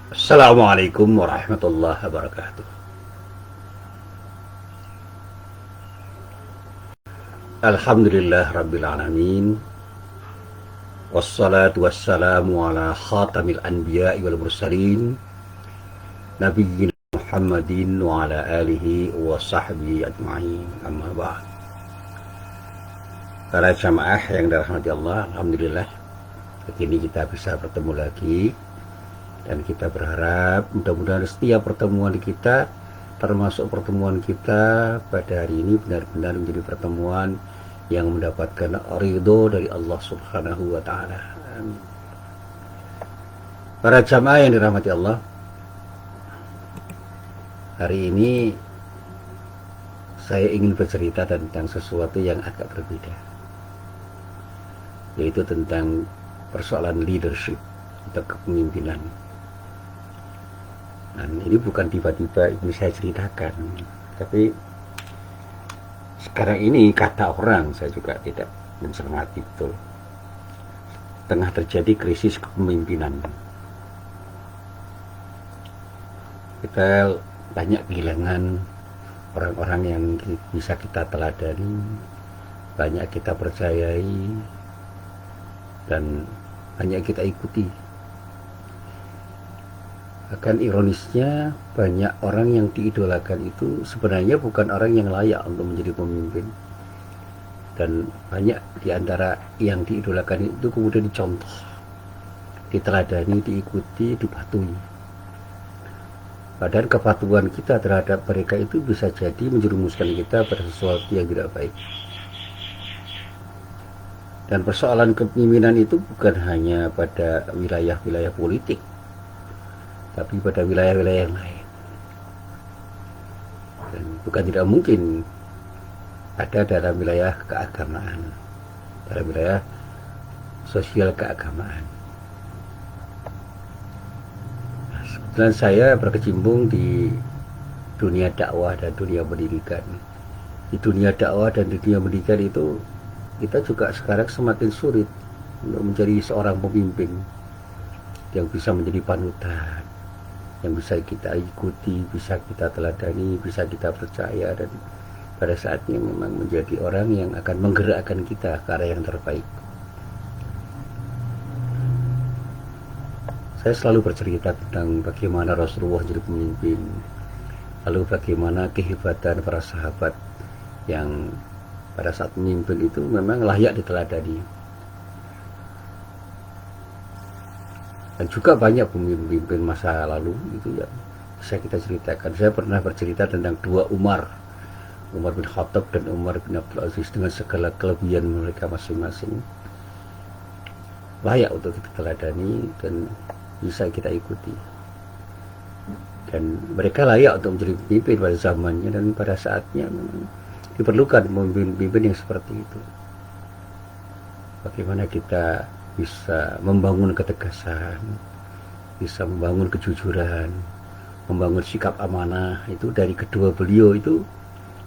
Assalamualaikum warahmatullahi wabarakatuh. Alhamdulillah rabbil alamin. Wassalatu wassalamu ala khatamil anbiya'i wal mursalin Nabiyyina Muhammadin wa ala alihi wa sahbihi ajma'in. Amma ba'd. Para jamaah yang dirahmati Allah, alhamdulillah kini kita bisa bertemu lagi, dan kita berharap mudah-mudahan setiap pertemuan kita, termasuk pertemuan kita pada hari ini, benar-benar menjadi pertemuan yang mendapatkan ridho dari Allah Subhanahu wa Ta'ala. Amin. Para jamaah yang dirahmati Allah, hari ini saya ingin bercerita tentang sesuatu yang agak berbeda, yaitu tentang persoalan leadership atau kepemimpinan. Dan ini bukan tiba-tiba ini saya ceritakan, tapi sekarang ini kata orang, saya juga tidak mencermati betul, tengah terjadi krisis kepemimpinan. Kita banyak kehilangan orang-orang yang bisa kita teladani, banyak kita percayai, dan banyak kita ikuti. Akan ironisnya, banyak orang yang diidolakan itu sebenarnya bukan orang yang layak untuk menjadi pemimpin. Dan banyak di antara yang diidolakan itu kemudian dicontoh, diteladani, diikuti, dipatuhi. Padahal kepatuhan kita terhadap mereka itu bisa jadi menjerumuskan kita pada sesuatu yang tidak baik. Dan persoalan kepemimpinan itu bukan hanya pada wilayah-wilayah politik, tapi pada wilayah-wilayah yang lain. Dan bukan tidak mungkin ada dalam wilayah keagamaan, dalam wilayah sosial keagamaan. Nah, kebetulan saya berkecimpung di dunia dakwah dan dunia pendidikan. Di dunia dakwah dan di dunia pendidikan itu kita juga sekarang semakin sulit untuk menjadi seorang pemimpin yang bisa menjadi panutan, yang bisa kita ikuti, bisa kita teladani, bisa kita percaya, dan pada saatnya memang menjadi orang yang akan menggerakkan kita ke arah yang terbaik. Saya selalu bercerita tentang bagaimana Rasulullah jadi pemimpin, lalu bagaimana kehebatan para sahabat yang pada saat memimpin itu memang layak diteladani. Dan juga banyak pemimpin masa lalu itu yang bisa kita ceritakan. Saya pernah bercerita tentang dua Umar bin Khattab dan Umar bin Abdul Aziz, dengan segala kelebihan mereka masing-masing, layak untuk kita teladani dan bisa kita ikuti. Dan mereka layak untuk menjadi pemimpin pada zamannya, dan pada saatnya memang diperlukan pemimpin-pemimpin yang seperti itu. Bagaimana kita bisa membangun ketegasan, bisa membangun kejujuran, membangun sikap amanah, itu dari kedua beliau itu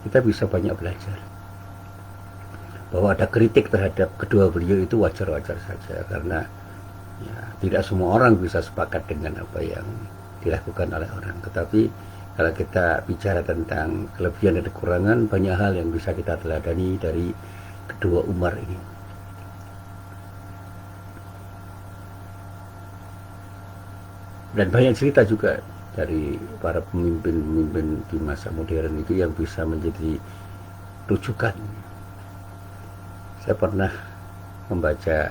kita bisa banyak belajar. Bahwa ada kritik terhadap kedua beliau itu wajar-wajar saja, karena ya, tidak semua orang bisa sepakat dengan apa yang dilakukan oleh orang. Tetapi kalau kita bicara tentang kelebihan dan kekurangan, banyak hal yang bisa kita teladani dari kedua Umar ini. Dan banyak cerita juga dari para pemimpin-pemimpin di masa modern itu yang bisa menjadi rujukan. Saya pernah membaca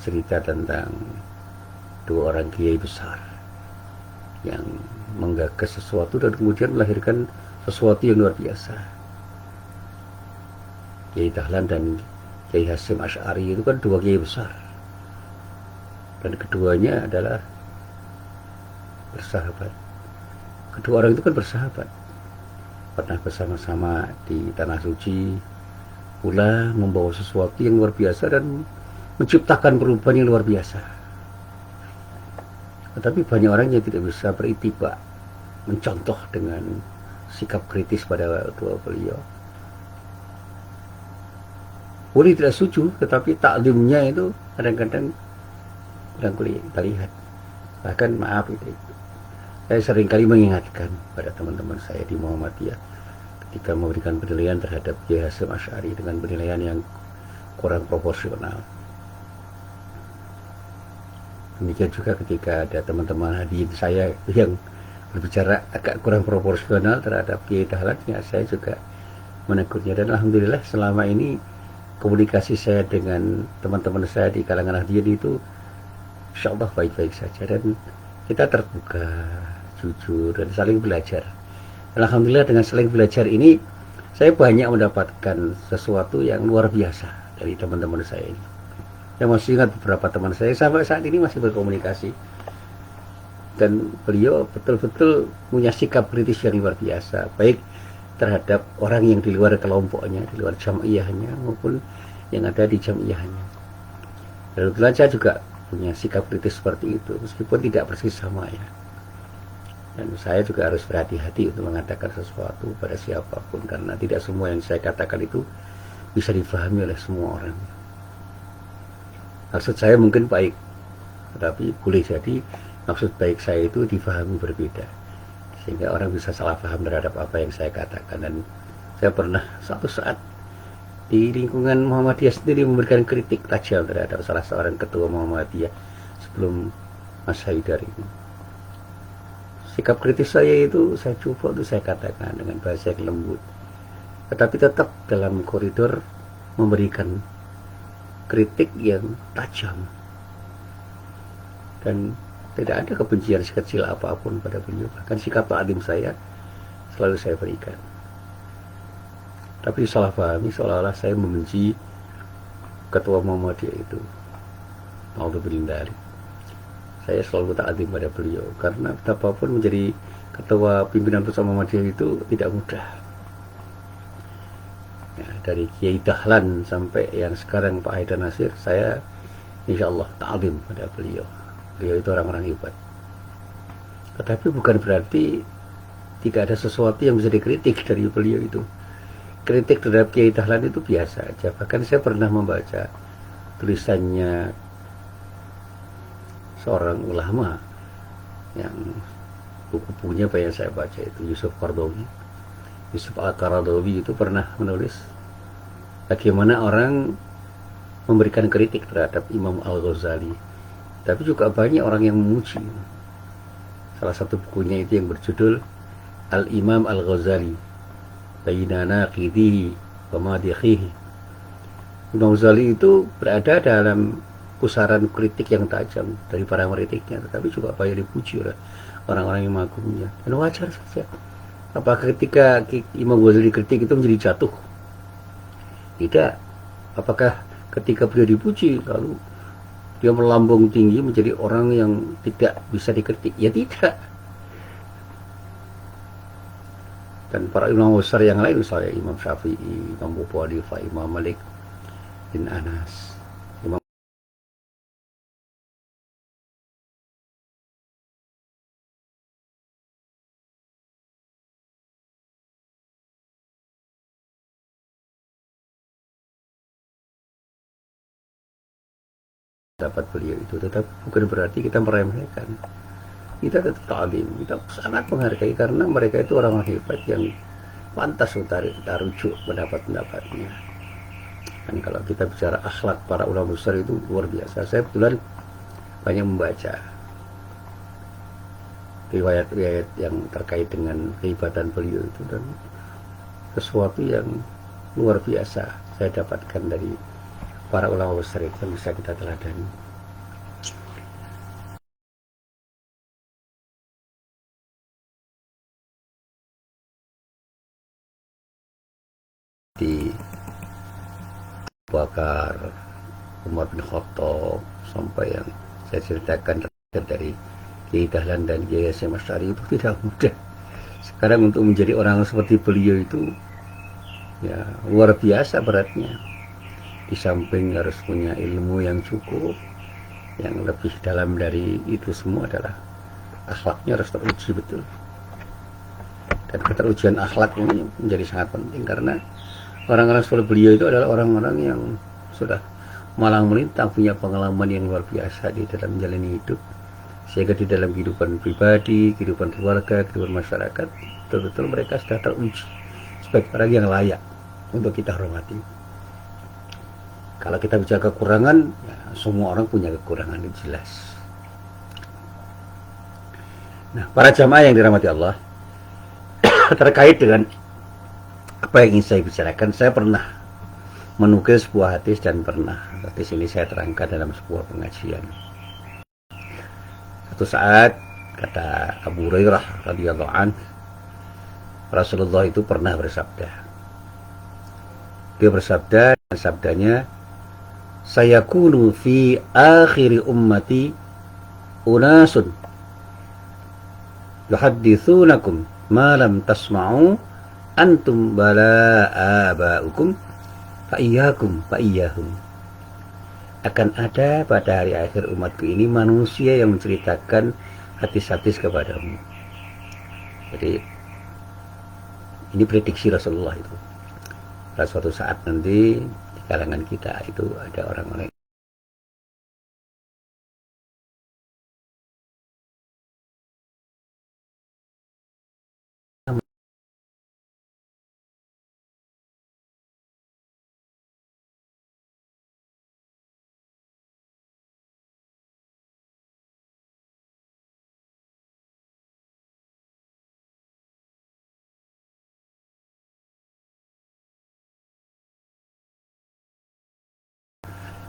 cerita tentang dua orang kiai besar yang menggagas sesuatu dan kemudian melahirkan sesuatu yang luar biasa. Kiai Dahlan dan Kiai Hasyim Asy'ari itu kan dua kiai besar, dan keduanya adalah bersahabat. Kedua orang itu kan bersahabat, pernah bersama-sama di Tanah Suci, pula membawa sesuatu yang luar biasa dan menciptakan perubahan yang luar biasa. Tetapi banyak orang yang tidak bisa beritiba, mencontoh dengan sikap kritis pada dua beliau. Boleh tidak setuju, tetapi taklimnya itu kadang-kadang kurang kita lihat. Bahkan maaf itu Saya seringkali mengingatkan pada teman-teman saya di Muhammadiyah ketika memberikan penilaian terhadap Kiai Hasyim Asy'ari dengan penilaian yang kurang proporsional. Demikian juga ketika ada teman-teman hadirin saya yang berbicara agak kurang proporsional terhadap Kiai Dahlan, ya saya juga menegurnya. Dan alhamdulillah selama ini komunikasi saya dengan teman-teman saya di kalangan hadirin itu insya Allah baik-baik saja, dan kita terbuka, jujur, dan saling belajar. Dan alhamdulillah dengan saling belajar ini saya banyak mendapatkan sesuatu yang luar biasa dari teman-teman saya ini. Saya masih ingat beberapa teman saya sampai saat ini masih berkomunikasi, dan beliau betul-betul punya sikap kritis yang luar biasa, baik terhadap orang yang di luar kelompoknya, di luar jamaiyahnya, maupun yang ada di jamaiyahnya. Lalu saya juga punya sikap kritis seperti itu, meskipun tidak persis sama ya. Dan saya juga harus berhati-hati untuk mengatakan sesuatu pada siapapun, karena tidak semua yang saya katakan itu bisa dipahami oleh semua orang. Maksud saya mungkin baik, tetapi boleh jadi maksud baik saya itu dipahami berbeda, sehingga orang bisa salah paham terhadap apa yang saya katakan. Dan saya pernah suatu saat di lingkungan Muhammadiyah sendiri memberikan kritik tajam terhadap salah seorang ketua Muhammadiyah sebelum Mas Haidar ini. Sikap kritis saya itu saya coba untuk saya katakan dengan bahasa yang lembut, tetapi tetap dalam koridor memberikan kritik yang tajam, dan tidak ada kebencian sekecil apapun pada beliau. Bahkan sikap ta'zim saya selalu saya berikan. Tapi salah pahami seolah-olah saya membenci ketua Muhammadiyah itu. Alhamdulillah, saya selalu ta'zim pada beliau, karena betapapun menjadi ketua pimpinan pusat Muhammadiyah itu tidak mudah. Ya, dari Kiai Dahlan sampai yang sekarang Pak Haidar Nasir, saya insya Allah ta'zim pada beliau. Beliau itu orang-orang hebat. Tetapi bukan berarti tidak ada sesuatu yang bisa dikritik dari beliau itu. Kritik terhadap Kiai Dahlan itu biasa aja. Bahkan saya pernah membaca tulisannya seorang ulama yang buku-bukunya banyak saya baca, itu Yusuf Qaradawi. Yusuf Al-Qaradawi itu pernah menulis bagaimana orang memberikan kritik terhadap Imam Al-Ghazali, tapi juga banyak orang yang memuji. Salah satu bukunya itu yang berjudul Al-Imam Al-Ghazali Baina Naqidihi wa Madikhihi. Imam Ghazali itu berada dalam pusaran kritik yang tajam dari para kritiknya, tetapi juga banyak dipuji oleh orang-orang yang mengagumnya. Dan wajar saja. Apakah ketika Imam Ghazali dikritik itu menjadi jatuh? Tidak. Apakah ketika beliau dipuji lalu dia melambung tinggi menjadi orang yang tidak bisa dikritik? Ya tidak. Dan para imam besar yang lain, misalnya Imam Syafi'i, Imam Abu Hanifah, Imam Malik bin Anas, Imam dapat beliau itu, tetap bukan berarti kita meremehkan. Kita tetap ta'zim, kita sangat menghargai, karena mereka itu orang hebat yang pantas untuk kita rujuk pendapat-pendapatnya. Dan kalau kita bicara akhlak para ulama besar itu luar biasa. Saya kebetulan banyak membaca riwayat-riwayat yang terkait dengan kehebatan beliau itu, dan sesuatu yang luar biasa saya dapatkan dari para ulama besar itu yang bisa kita teladani. Di Bakar, Umar bin Khattab, sampai yang saya ceritakan dari Kiai Dahlan dan Kiai Hasyim Asy'ari itu tidak mudah. Sekarang untuk menjadi orang seperti beliau itu ya luar biasa beratnya. Di samping harus punya ilmu yang cukup, yang lebih dalam dari itu semua adalah akhlaknya harus teruji betul. Dan keterujian akhlak ini menjadi sangat penting, karena orang-orang seperti beliau itu adalah orang-orang yang sudah malang melintang, punya pengalaman yang luar biasa di dalam menjalani hidup, sehingga di dalam kehidupan pribadi, kehidupan keluarga, kehidupan masyarakat, betul-betul mereka sudah teruji sebagai orang yang layak untuk kita hormati. Kalau kita bicara kekurangan, ya, semua orang punya kekurangan, itu jelas. Nah, para jamaah yang dirahmati Allah, terkait dengan apa yang ingin saya bicarakan, saya pernah menukil sebuah hadis dan pernah di sini saya terangkan dalam sebuah pengajian. Satu saat kata Abu Hurairah radhiyallahu an, Rasulullah itu pernah bersabda. Dia bersabda, dan sabdanya, sayakunu fi akhiri ummati unasun yuhadditsunakum ma lam tasma'u antum bala aba'ukum fa iyyahum. Akan ada pada hari akhir umatku ini manusia yang menceritakan hadis-hadis kepadamu. Jadi ini prediksi Rasulullah itu. Pada suatu saat nanti di kalangan kita itu ada orang-orang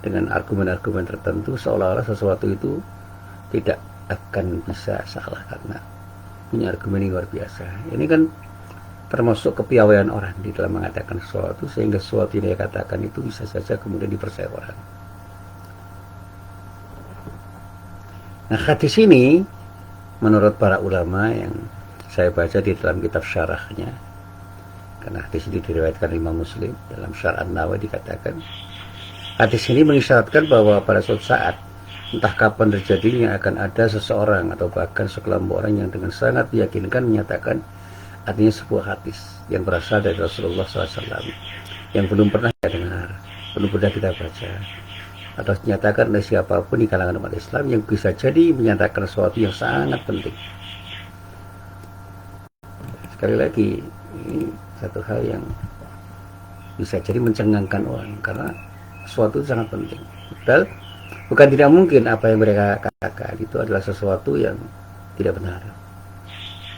dengan argumen-argumen tertentu seolah-olah sesuatu itu tidak akan bisa salah karena punya argumen yang luar biasa. Ini kan termasuk kepiawaian orang di dalam mengatakan sesuatu, sehingga sesuatu yang dia katakan itu bisa saja kemudian dipercaya orang. Nah, hadis ini menurut para ulama yang saya baca di dalam kitab syarahnya, karena hadis ini diriwayatkan Imam Muslim, dalam Syarah An-Nawawi dikatakan hadis ini mengisyaratkan bahwa pada suatu saat, entah kapan terjadinya, akan ada seseorang atau bahkan sekelompok orang yang dengan sangat meyakinkan menyatakan artinya sebuah hadis yang berasal dari Rasulullah SAW yang belum pernah kita dengar, belum pernah kita baca, atau dinyatakan oleh siapapun di kalangan umat Islam yang bisa jadi menyatakan sesuatu yang sangat penting. Sekali lagi, ini satu hal yang bisa jadi mencengangkan orang karena sesuatu itu sangat penting. Padahal bukan tidak mungkin apa yang mereka katakan itu adalah sesuatu yang tidak benar.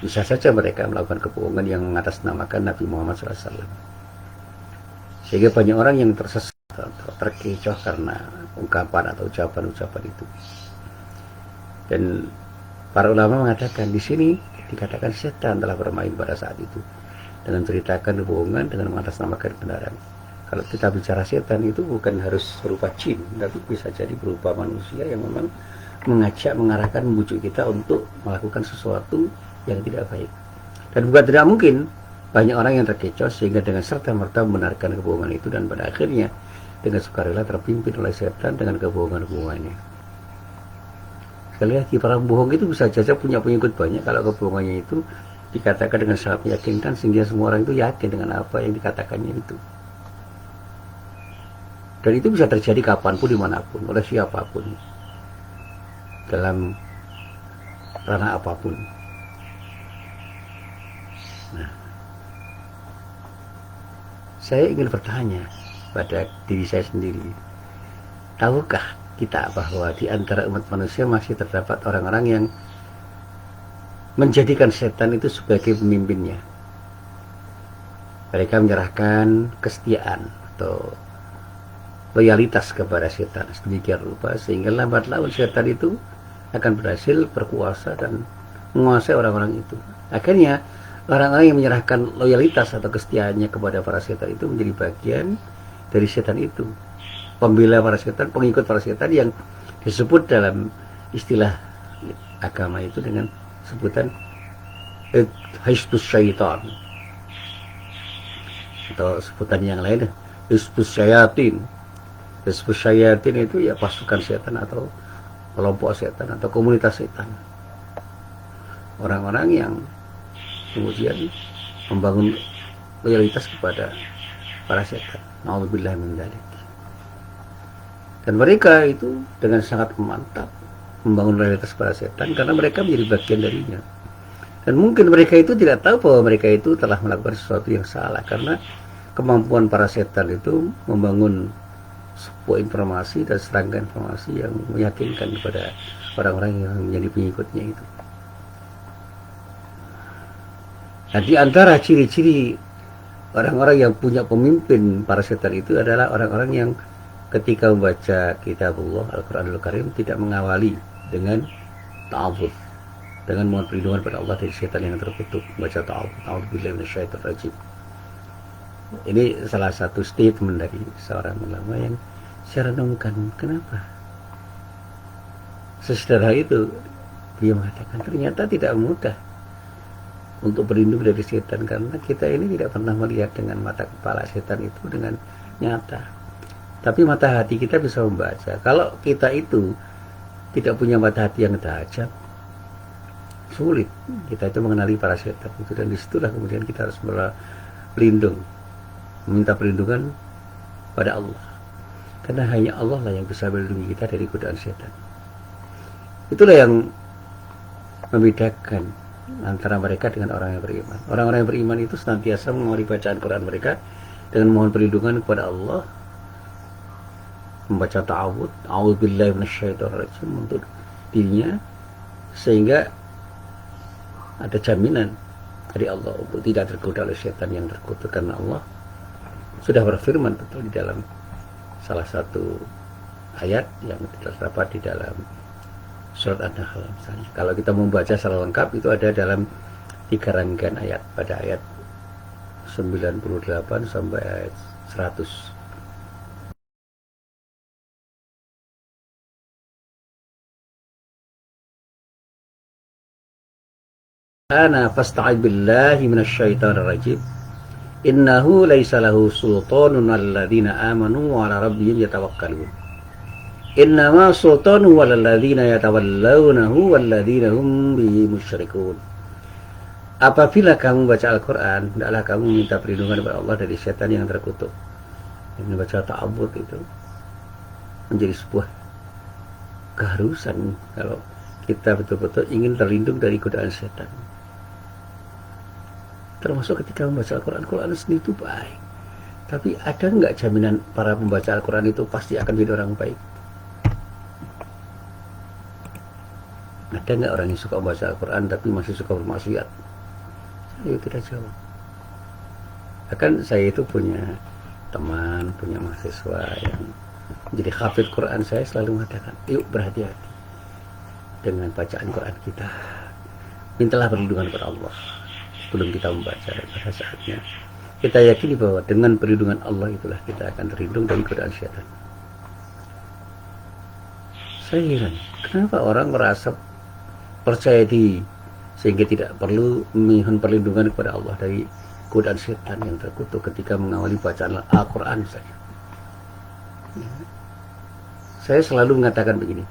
Bisa saja mereka melakukan kebohongan yang mengatasnamakan Nabi Muhammad SAW. Sehingga banyak orang yang tersesat atau terkecoh karena ungkapan atau ucapan-ucapan itu. Dan para ulama mengatakan di sini dikatakan setan telah bermain pada saat itu dengan menceritakan kebohongan dengan mengatasnamakan kebenaran. Kalau kita bicara setan itu bukan harus berupa jin, tapi bisa jadi berupa manusia yang memang mengajak, mengarahkan, membujuk kita untuk melakukan sesuatu yang tidak baik. Dan bukan tidak mungkin banyak orang yang terkecoh sehingga dengan serta-merta membenarkan kebohongan itu, dan pada akhirnya dengan sukarela terpimpin oleh setan dengan kebohongan-kebohongannya. Sekali lagi, para bohong itu bisa saja punya pengikut banyak kalau kebohongannya itu dikatakan dengan sangat meyakinkan sehingga semua orang itu yakin dengan apa yang dikatakannya itu. Dan itu bisa terjadi kapanpun, dimanapun, oleh siapapun, dalam ranah apapun. Nah, saya ingin bertanya pada diri saya sendiri, tahukah kita bahwa di antara umat manusia masih terdapat orang-orang yang menjadikan setan itu sebagai pemimpinnya? Mereka menyerahkan kesetiaan atau loyalitas kepada setan sedemikian rupa sehingga lambat laun setan itu akan berhasil berkuasa dan menguasai orang-orang itu. Akhirnya orang-orang yang menyerahkan loyalitas atau kesetiaannya kepada para setan itu menjadi bagian dari setan itu, pembela para setan, pengikut para setan yang disebut dalam istilah agama itu dengan sebutan hizbus syaitan, atau sebutan yang lain hizbus syayatin. Hizbus syayatin itu ya pasukan setan atau kelompok setan atau komunitas setan. Orang-orang yang kemudian membangun loyalitas kepada para setan. Na'udzubillah min dzalik. Dan mereka itu dengan sangat mantap membangun loyalitas pada setan karena mereka menjadi bagian darinya. Dan mungkin mereka itu tidak tahu bahwa mereka itu telah melakukan sesuatu yang salah, karena kemampuan para setan itu membangun sebuah informasi dan serangkaian informasi yang meyakinkan kepada orang-orang yang menjadi pengikutnya itu. Nah, di antara ciri-ciri orang-orang yang punya pemimpin para setan itu adalah orang-orang yang ketika membaca kitabullah Al-Quranul Karim tidak mengawali dengan ta'awudz, dengan mohon perlindungan pada Allah dari setan yang terkutuk, baca ta'awudz, a'udzubillahi minasyaitonir rajim. Ini salah satu statement dari seorang ulama yang saya renungkan, kenapa sesederhana itu dia mengatakan ternyata tidak mudah untuk berlindung dari setan, karena kita ini tidak pernah melihat dengan mata kepala setan itu dengan nyata, tapi mata hati kita bisa membaca. Kalau kita itu tidak punya mata hati yang tajam, sulit kita itu mengenali para setan itu, dan disitulah kemudian kita harus berlindung, meminta perlindungan pada Allah, karena hanya Allah lah yang bisa melindungi kita dari godaan setan. Itulah yang membedakan antara mereka dengan orang yang beriman. Orang-orang yang beriman itu senantiasa mengawali bacaan Quran mereka dengan mohon perlindungan kepada Allah, membaca ta'awudz, a'udzubillahi minasyaitonir rajim untuk dirinya, sehingga ada jaminan dari Allah untuk tidak tergoda oleh setan yang terkutuk, karena Allah sudah berfirman betul di dalam salah satu ayat yang terdapat di dalam surat An-Nahl misalnya. Kalau kita membaca secara lengkap itu ada dalam 3 rangkaian ayat, pada ayat 98 sampai ayat 100. Ana fasta'id billahi minasyaitonir rajim. Innahu laisa lahu sultanun 'alal ladzina amanu wa 'ala rabbihim yatawakkalun. Innama sultanu 'alal ladzina yatawallawnahu wal ladzina hum bihi musyrikun. Apabila kamu baca Al-Qur'an, hendaklah kamu minta perlindungan kepada Allah dari setan yang terkutuk. Yang membaca ta'awudz itu menjadi sebuah keharusan kalau kita betul-betul ingin terlindung dari godaan setan. Termasuk ketika membaca Al-Quran, Al-Quran sendiri itu baik, tapi ada nggak jaminan para pembaca Al-Quran itu pasti akan menjadi orang baik? Ada nggak orang yang suka membaca Al-Quran tapi masih suka bermaksiat? Saya tidak jawab. Bahkan saya itu punya teman, punya mahasiswa yang menjadi hafid Quran. Saya selalu mengatakan, yuk berhati-hati dengan bacaan Quran kita. Mintalah perlindungan kepada Allah sebelum kita membaca, dan pada saatnya kita yakini bahwa dengan perlindungan Allah itulah kita akan terlindung dari godaan syaitan. Saya heran, kenapa orang merasa percaya diri sehingga tidak perlu memohon perlindungan kepada Allah dari godaan syaitan yang terkutuk ketika mengawali bacaan Al-Quran saja. Saya selalu mengatakan begini,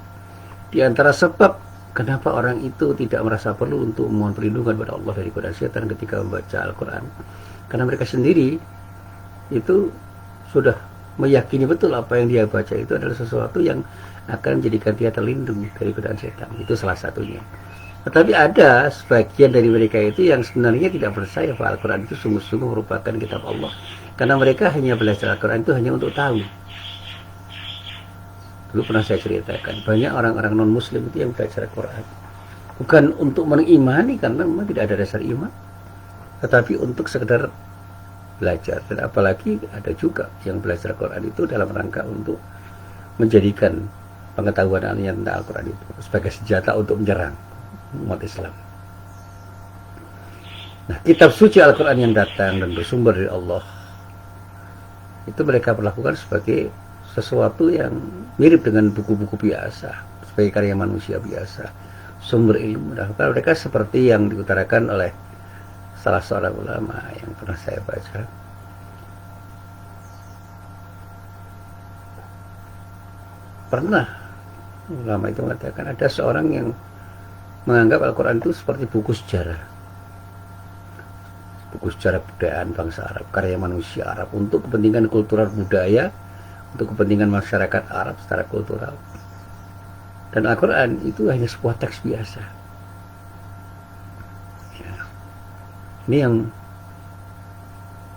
di antara sebab kenapa orang itu tidak merasa perlu untuk memohon perlindungan kepada Allah dari godaan setan ketika membaca Al-Quran, karena mereka sendiri itu sudah meyakini betul apa yang dia baca itu adalah sesuatu yang akan menjadikan dia terlindung dari godaan setan. Itu salah satunya. Tetapi ada sebagian dari mereka itu yang sebenarnya tidak percaya bahwa Al-Quran itu sungguh-sungguh merupakan kitab Allah, karena mereka hanya belajar Al-Quran itu hanya untuk tahu. Dulu pernah saya ceritakan, banyak orang-orang non-muslim itu yang belajar Al-Quran bukan untuk mengimani, karena memang tidak ada dasar iman, tetapi untuk sekedar belajar. Dan apalagi ada juga yang belajar Al-Quran itu dalam rangka untuk menjadikan pengetahuan tentang Al-Quran itu sebagai senjata untuk menyerang umat Islam. Nah, kitab suci Al-Quran yang datang dan bersumber dari Allah itu mereka perlakukan sebagai sesuatu yang mirip dengan buku-buku biasa, sebagai karya manusia biasa, sumber ilmu. Nah, mereka seperti yang diutarakan oleh salah seorang ulama yang pernah saya baca. Pernah ulama itu mengatakan ada seorang yang menganggap Al-Quran itu seperti buku sejarah budayaan bangsa Arab, karya manusia Arab, untuk kepentingan kultural budaya, untuk kepentingan masyarakat Arab secara kultural. Dan Al-Quran itu hanya sebuah teks biasa. Ya. Ini yang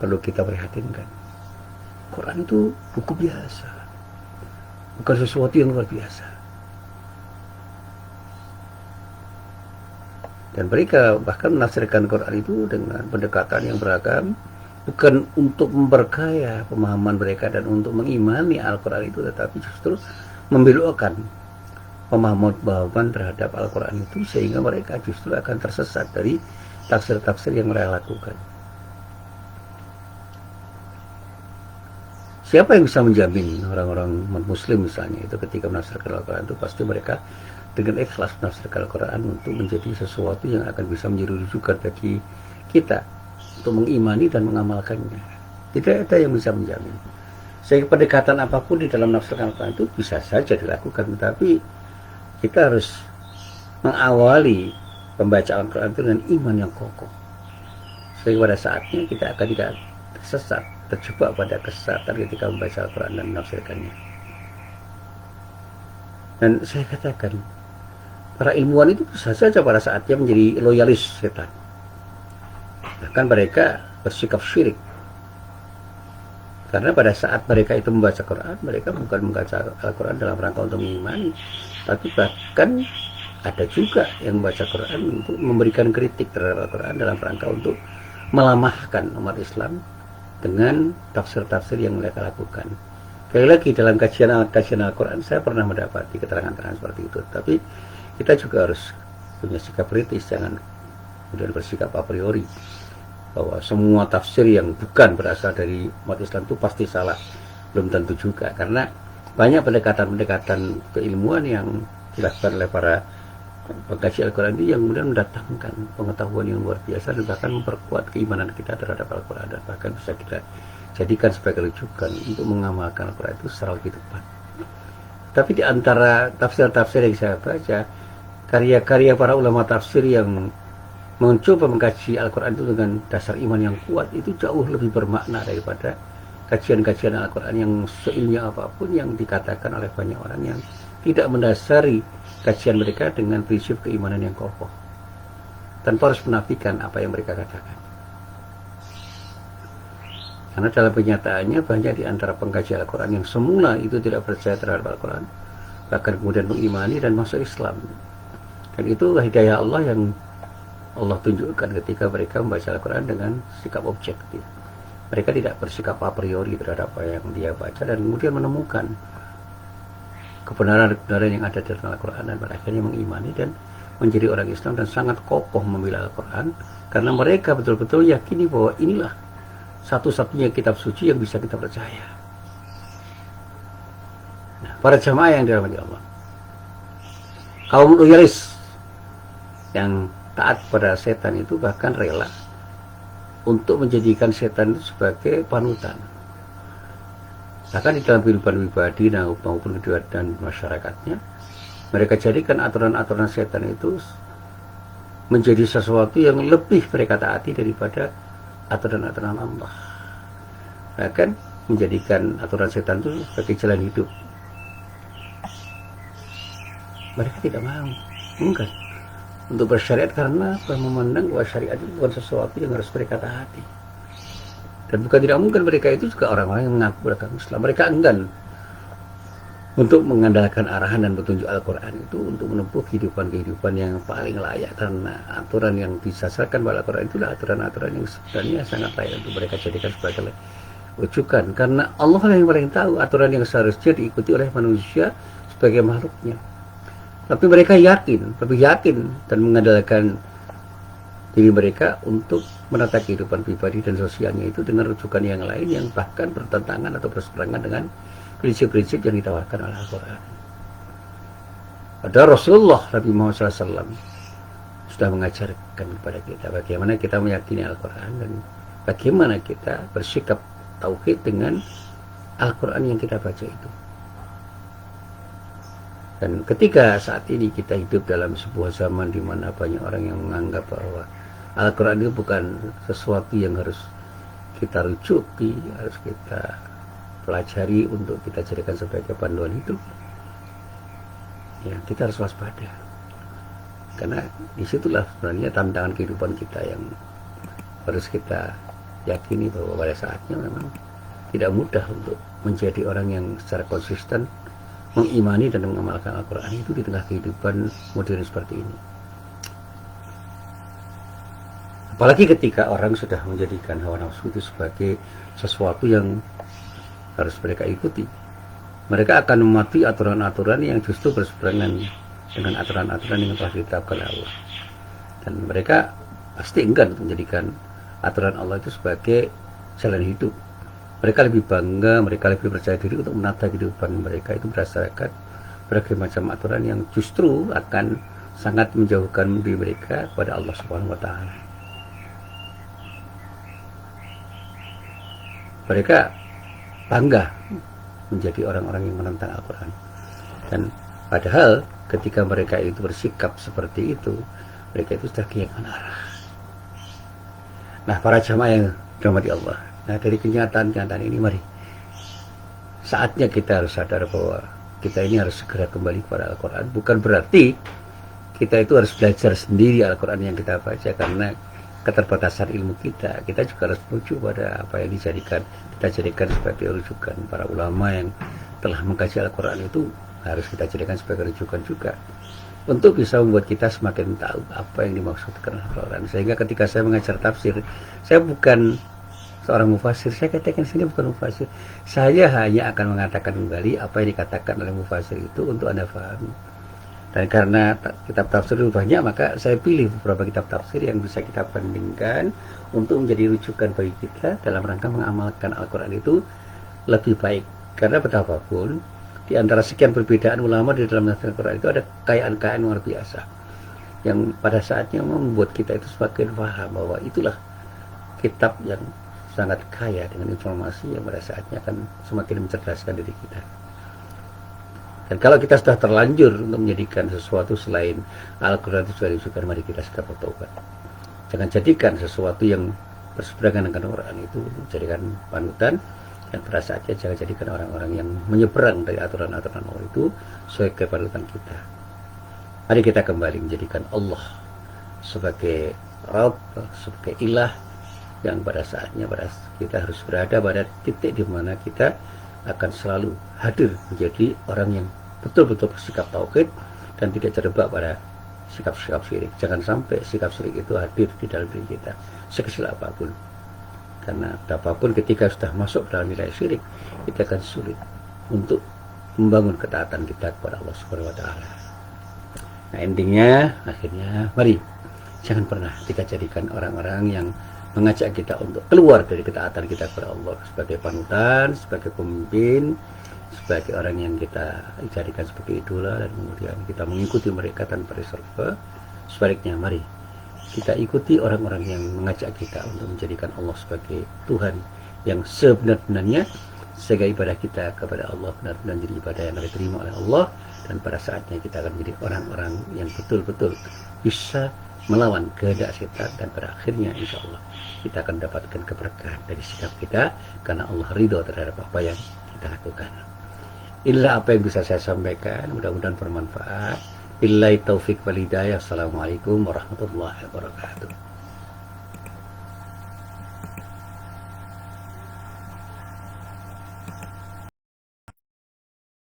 perlu kita perhatikan. Quran itu buku biasa, bukan sesuatu yang luar biasa. Dan mereka bahkan menafsirkan Quran itu dengan pendekatan yang beragam, bukan untuk memperkaya pemahaman mereka dan untuk mengimani Al-Quran itu, tetapi justru membelokkan pemahaman terhadap Al-Quran itu, sehingga mereka justru akan tersesat dari tafsir-tafsir yang mereka lakukan. Siapa yang bisa menjamin orang-orang muslim misalnya itu ketika menafsirkan Al-Quran itu pasti mereka dengan ikhlas menafsirkan Al-Quran untuk menjadi sesuatu yang akan bisa menjadi rujukan bagi kita untuk mengimani dan mengamalkannya. Tidak ada yang bisa menjamin. Sehingga pendekatan apapun di dalam menafsirkan Al-Quran itu bisa saja dilakukan, tetapi kita harus mengawali pembacaan Al-Quran itu dengan iman yang kokoh. Sehingga pada saatnya kita akan tidak sesat, terjebak pada kesesatan ketika membaca Al-Quran dan menafsirkannya. Dan saya katakan, para ilmuwan itu bisa saja pada saatnya menjadi loyalis setan. Bahkan mereka bersikap syirik. Karena pada saat mereka itu membaca Quran, mereka bukan membaca Al-Quran dalam rangka untuk mengimani, tapi bahkan ada juga yang membaca Quran untuk memberikan kritik terhadap Al-Quran dalam rangka untuk melamahkan umat Islam dengan tafsir-tafsir yang mereka lakukan. Sekali lagi, dalam kajian Al-Quran saya pernah mendapati keterangan-keterangan seperti itu. Tapi kita juga harus punya sikap kritis, jangan kemudian bersikap a priori bahwa semua tafsir yang bukan berasal dari umat Islam itu pasti salah. Belum tentu juga, karena banyak pendekatan-pendekatan keilmuan yang dilakukan oleh para pengkaji Al-Quran ini yang kemudian mendatangkan pengetahuan yang luar biasa dan bahkan memperkuat keimanan kita terhadap Al-Quran, dan bahkan bisa kita jadikan sebagai rujukan untuk mengamalkan Al-Quran itu secara lebih tepat. Tapi di antara tafsir-tafsir yang saya baca, karya-karya para ulama tafsir yang mencoba mengkaji Al-Quran itu dengan dasar iman yang kuat itu jauh lebih bermakna daripada kajian-kajian Al-Quran yang seilmiah apapun yang dikatakan oleh banyak orang yang tidak mendasari kajian mereka dengan prinsip keimanan yang kokoh, tanpa harus menafikan apa yang mereka katakan. Karena dalam kenyataannya banyak di antara pengkaji Al-Quran yang semula itu tidak percaya terhadap Al-Quran, bahkan kemudian mengimani dan masuk Islam. Dan itu hidayah Allah yang Allah tunjukkan ketika mereka membaca Al-Quran dengan sikap objektif. Mereka tidak bersikap a priori terhadap apa yang dia baca dan kemudian menemukan kebenaran-kebenaran yang ada di dalam Al-Quran dan akhirnya mengimani dan menjadi orang Islam dan sangat kokoh membela Al-Quran karena mereka betul-betul yakini bahwa inilah satu-satunya kitab suci yang bisa kita percaya. Nah, para jamaah yang dirahmati Allah, kaum loyalis yang taat pada setan itu bahkan rela untuk menjadikan setan itu sebagai panutan. Bahkan di dalam kehidupan pribadi maupun kehidupan masyarakatnya, mereka jadikan aturan-aturan setan itu menjadi sesuatu yang lebih mereka taati daripada aturan-aturan Allah. Bahkan menjadikan aturan setan itu sebagai jalan hidup. Mereka tidak mau, enggak, untuk bersyariat karena memandang bahwa syariat itu bukan sesuatu yang harus mereka taati. Dan bukan tidak mungkin mereka itu juga orang-orang yang mengaku beragama Islam. Mereka enggan untuk mengandalkan arahan dan petunjuk Al-Quran itu untuk menempuh kehidupan-kehidupan yang paling layak, karena aturan yang disasarkan pada Al-Quran itulah aturan-aturan yang sebenarnya sangat layak untuk mereka jadikan sebagai rujukan. Karena Allah yang paling tahu aturan yang seharusnya diikuti oleh manusia sebagai makhluknya. Tapi mereka lebih yakin dan mengandalkan diri mereka untuk menata kehidupan pribadi dan sosialnya itu dengan rujukan yang lain yang bahkan bertentangan atau berseberangan dengan prinsip-prinsip yang ditawarkan oleh Al-Quran. Ada Rasulullah Nabi Muhammad SAW sudah mengajarkan kepada kita bagaimana kita meyakini Al-Quran dan bagaimana kita bersikap tauhid dengan Al-Quran yang kita baca itu. Dan ketika saat ini kita hidup dalam sebuah zaman di mana banyak orang yang menganggap bahwa Al-Quran itu bukan sesuatu yang harus kita rujuki, harus kita pelajari untuk kita jadikan sebagai panduan hidup. ya kita harus waspada, karena disitulah sebenarnya tantangan kehidupan kita yang harus kita yakini bahwa pada saatnya memang tidak mudah untuk menjadi orang yang secara konsisten mengimani dan mengamalkan Al-Quran itu di tengah kehidupan modern seperti ini. Apalagi ketika orang sudah menjadikan hawa nafsu itu sebagai sesuatu yang harus mereka ikuti. Mereka akan mematuhi aturan-aturan yang justru berseberangan dengan aturan-aturan yang telah ditetapkan Allah. Dan mereka pasti enggan untuk menjadikan aturan Allah itu sebagai jalan hidup. Mereka lebih bangga, mereka lebih percaya diri untuk menata kehidupan mereka itu berdasarkan berbagai macam aturan yang justru akan sangat menjauhkan diri mereka kepada Allah Subhanahu wa Ta'ala. Mereka bangga menjadi orang-orang yang menentang Al-Quran. Dan padahal ketika mereka itu bersikap seperti itu, mereka itu sudah kehilangan arah. Nah, para jamaah yang dirahmati Allah, nah dari kenyataan-kenyataan ini, mari saatnya kita harus sadar bahwa kita ini harus segera kembali kepada Al-Quran. Bukan berarti kita itu harus belajar sendiri Al-Quran yang kita baca, karena keterbatasan ilmu kita. Kita juga harus merujuk pada apa yang kita jadikan sebagai rujukan. Para ulama yang telah mengkaji Al-Quran itu harus kita jadikan sebagai rujukan juga, untuk bisa membuat kita semakin tahu apa yang dimaksudkan Al-Quran. Sehingga ketika saya mengajar tafsir, saya bukan seorang mufasir, saya katakan sini bukan mufasir. Saya hanya akan mengatakan kembali apa yang dikatakan oleh mufasir itu untuk Anda pahami. Dan karena kitab tafsir itu banyak, maka saya pilih beberapa kitab tafsir yang bisa kita bandingkan untuk menjadi rujukan bagi kita dalam rangka mengamalkan Al-Quran itu lebih baik. Karena betapapun di antara sekian perbedaan ulama di dalam menafsirkan Al-Quran itu ada kekayaan-kekayaan luar biasa yang pada saatnya membuat kita itu semakin paham bahwa itulah kitab yang sangat kaya dengan informasi yang pada saatnya akan semakin mencerdaskan diri kita. Dan kalau kita sudah terlanjur untuk menjadikan sesuatu selain Al-Quran itu sebagai rujukan, mari kita segera bertobat. Jangan jadikan sesuatu yang berseberangan dengan Al-Quran itu jadikan panutan, dan pada saatnya jangan jadikan orang-orang yang menyeberang dari aturan-aturan Allah itu sebagai panutan kita. Mari kita kembali menjadikan Allah sebagai Rabb, sebagai ilah, yang pada saatnya kita harus berada pada titik di mana kita akan selalu hadir menjadi orang yang betul-betul bersikap tauhid dan tidak terjebak pada sikap-sikap syirik. Jangan sampai sikap syirik itu hadir di dalam diri kita sekecil apapun, karena apapun ketika sudah masuk dalam nilai syirik, kita akan sulit untuk membangun ketaatan kita kepada Allah Subhanahu wa Ta'ala. Nah, endingnya, akhirnya, mari jangan pernah kita jadikan orang-orang yang mengajak kita untuk keluar dari ketaatan kita kepada Allah sebagai panutan, sebagai pemimpin, sebagai orang yang kita jadikan sebagai idola, dan kemudian kita mengikuti mereka tanpa reserve. Sebaliknya, mari kita ikuti orang-orang yang mengajak kita untuk menjadikan Allah sebagai Tuhan yang sebenar-benarnya, sehingga ibadah kita kepada Allah benar-benar jadi ibadah yang diterima oleh Allah, dan pada saatnya kita akan menjadi orang-orang yang betul-betul bisa melawan kehendak setan, dan pada akhirnya insya Allah kita akan mendapatkan keberkahan dari sikap kita, karena Allah ridho terhadap apa yang kita lakukan. Inilah apa yang bisa saya sampaikan, mudah-mudahan bermanfaat. Billahi taufik wal hidayah. Assalamualaikum warahmatullahi wabarakatuh.